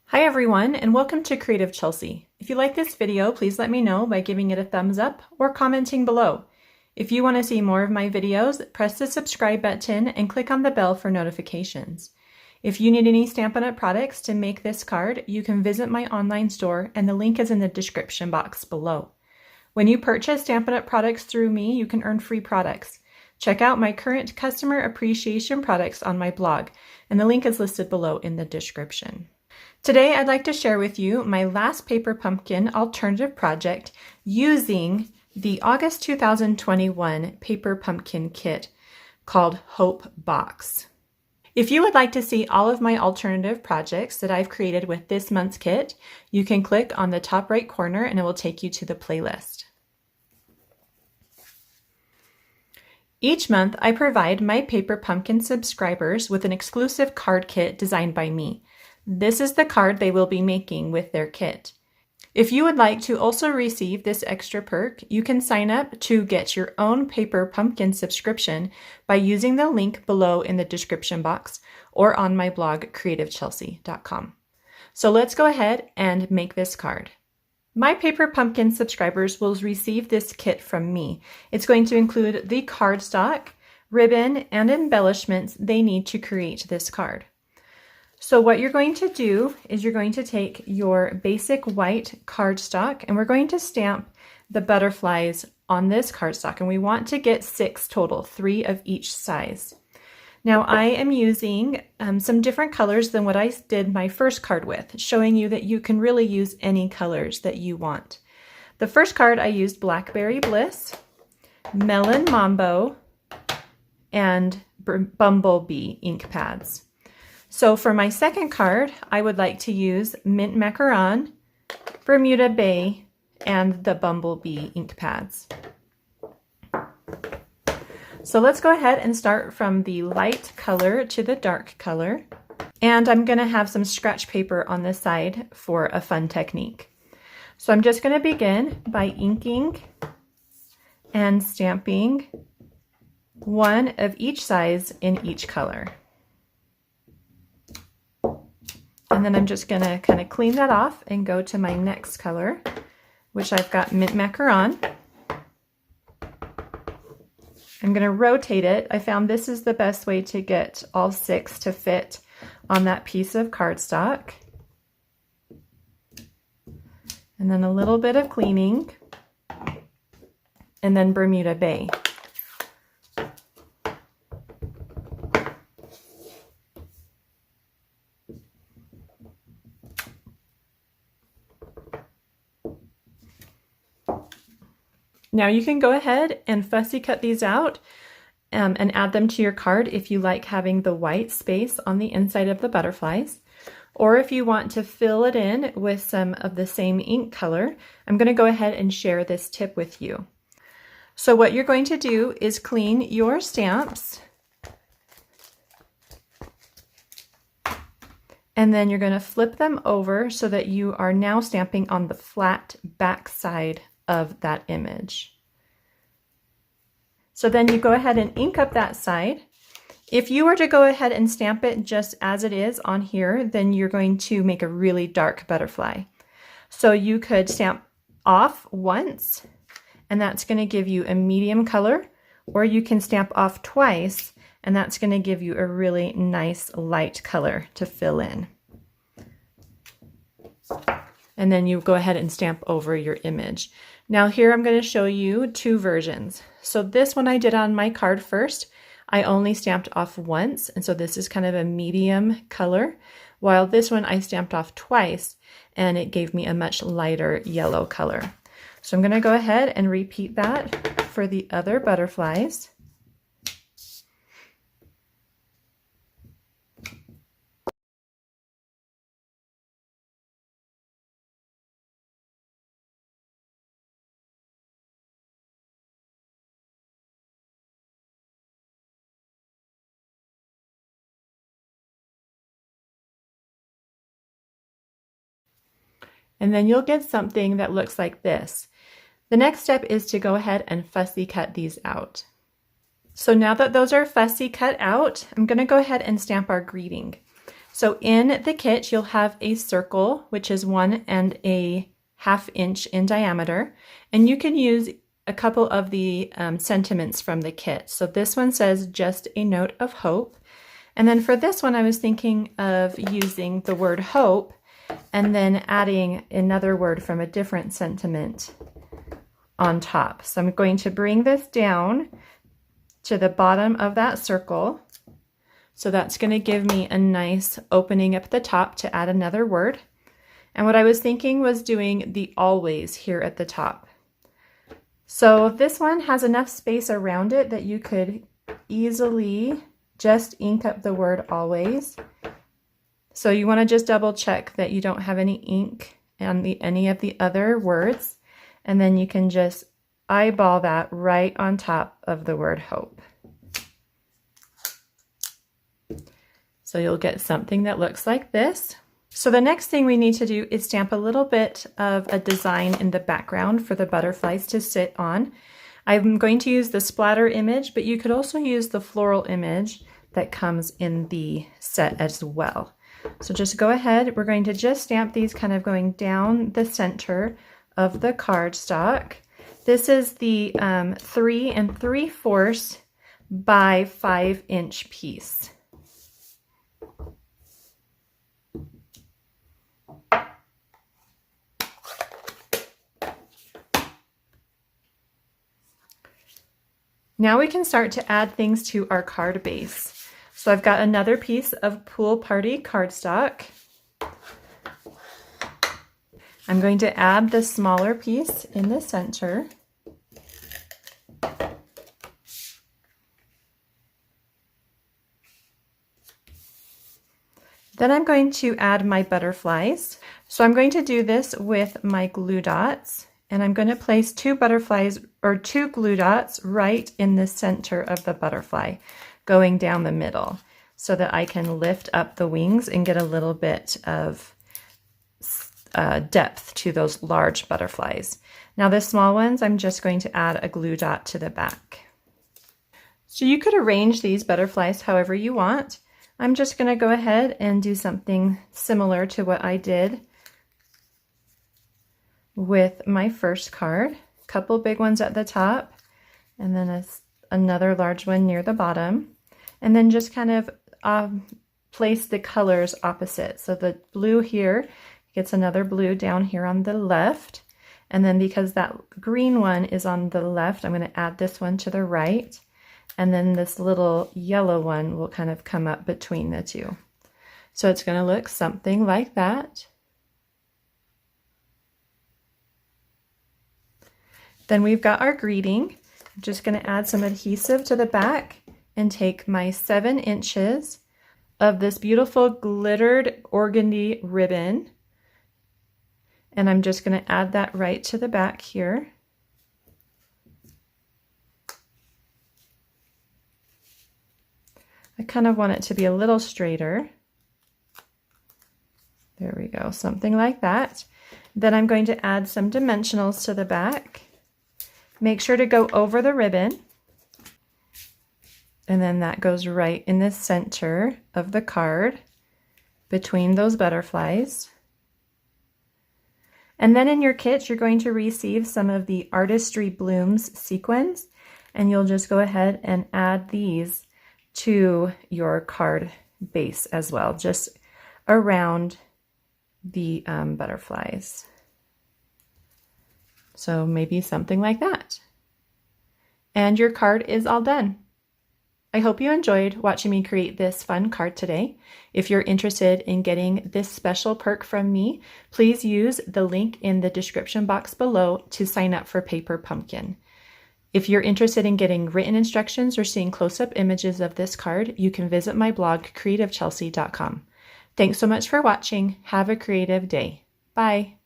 Hi everyone, and welcome to Creative Chelsea. If you like this video, please let me know by giving it a thumbs up or commenting below. If you want to see more of my videos, press the subscribe button and click on the bell for notifications. If you need any Stampin' Up! Products to make this card, you can visit my online store and the link is in the description box below. When you purchase Stampin' Up! Products through me, you can earn free products. Check out my current customer appreciation products on my blog, and the link is listed below in the description. Today, I'd like to share with you my last paper pumpkin alternative project using the August 2021 paper pumpkin kit called Hope Box. If you would like to see all of my alternative projects that I've created with this month's kit, you can click on the top right corner and it will take you to the playlist. Each month, I provide my paper pumpkin subscribers with an exclusive card kit designed by me. This is the card they will be making with their kit. If you would like to also receive this extra perk, you can sign up to get your own paper pumpkin subscription by using the link below in the description box or on my blog, creativechelsea.com. So let's go ahead and make this card. My paper pumpkin subscribers will receive this kit from me. It's going to include the cardstock, ribbon, and embellishments they need to create this card. So what you're going to do is you're going to take your basic white cardstock and we're going to stamp the butterflies on this cardstock, and we want to get 6 total, 3 of each size. Now I am using some different colors than what I did my first card with, showing you that you can really use any colors that you want. The first card I used Blackberry Bliss, Melon Mambo, and Bumblebee ink pads. So for my second card, I would like to use Mint Macaron, Bermuda Bay, and the Bumblebee ink pads. So let's go ahead and start from the light color to the dark color. And I'm going to have some scratch paper on this side for a fun technique. So I'm just going to begin by inking and stamping 1 of each size in each color. And then I'm just going to kind of clean that off and go to my next color, which I've got Mint Macaron. I'm going to rotate it. I found this is the best way to get all 6 to fit on that piece of cardstock. And then a little bit of cleaning, and then Bermuda Bay. Now you can go ahead and fussy cut these out and add them to your card if you like having the white space on the inside of the butterflies, or if you want to fill it in with some of the same ink color. I'm going to go ahead and share this tip with you. So what you're going to do is clean your stamps, and then you're going to flip them over so that you are now stamping on the flat back side of that image. So then you go ahead and ink up that side. If you were to go ahead and stamp it just as it is on here, then you're going to make a really dark butterfly. So you could stamp off once, and that's going to give you a medium color, or you can stamp off twice, and that's going to give you a really nice light color to fill in. And then you go ahead and stamp over your image. Now here I'm going to show you 2 versions. So this one I did on my card first. I only stamped off once, and so this is kind of a medium color, while this one I stamped off twice, and it gave me a much lighter yellow color. So I'm going to go ahead and repeat that for the other butterflies. And then you'll get something that looks like this. The next step is to go ahead and fussy cut these out. So now that those are fussy cut out, I'm going to go ahead and stamp our greeting. So in the kit, you'll have a circle, which is 1.5 inches in diameter, and you can use a couple of the sentiments from the kit. So this one says, "Just a note of hope." And then for this one, I was thinking of using the word hope and then adding another word from a different sentiment on top. So I'm going to bring this down to the bottom of that circle. So that's going to give me a nice opening up at the top to add another word. And what I was thinking was doing the always here at the top. So this one has enough space around it that you could easily just ink up the word always. So you want to just double check that you don't have any ink on any of the other words. And then you can just eyeball that right on top of the word hope. So you'll get something that looks like this. So the next thing we need to do is stamp a little bit of a design in the background for the butterflies to sit on. I'm going to use the splatter image, but you could also use the floral image that comes in the set as well. So just go ahead. We're going to just stamp these kind of going down the center of the cardstock. This is the 3 3/4 by 5 inch piece. Now we can start to add things to our card base. So I've got another piece of Pool Party cardstock. I'm going to add the smaller piece in the center. Then I'm going to add my butterflies. So I'm going to do this with my glue dots. And I'm going to place 2 butterflies or 2 glue dots right in the center of the butterfly, going down the middle, so that I can lift up the wings and get a little bit of depth to those large butterflies. Now the small ones, I'm just going to add a glue dot to the back. So you could arrange these butterflies however you want. I'm just going to go ahead and do something similar to what I did with my first card. A couple big ones at the top, and then another large one near the bottom, and then just kind of place the colors opposite. So the blue here gets another blue down here on the left, and then because that green one is on the left, I'm going to add this one to the right, and then this little yellow one will kind of come up between the two. So it's going to look something like that. Then we've got our greeting. I'm just going to add some adhesive to the back and take my 7 inches of this beautiful glittered organdy ribbon, and I'm just going to add that right to the back here. I kind of want it to be a little straighter. There we go, something like that. Then I'm going to add some dimensionals to the back. Make sure to go over the ribbon, and then that goes right in the center of the card between those butterflies. And then in your kit, you're going to receive some of the Artistry Blooms sequins, and you'll just go ahead and add these to your card base as well, just around the butterflies. So maybe something like that. And your card is all done. I hope you enjoyed watching me create this fun card today. If you're interested in getting this special perk from me, please use the link in the description box below to sign up for Paper Pumpkin. If you're interested in getting written instructions or seeing close-up images of this card, you can visit my blog, creativechelsea.com. Thanks so much for watching. Have a creative day. Bye.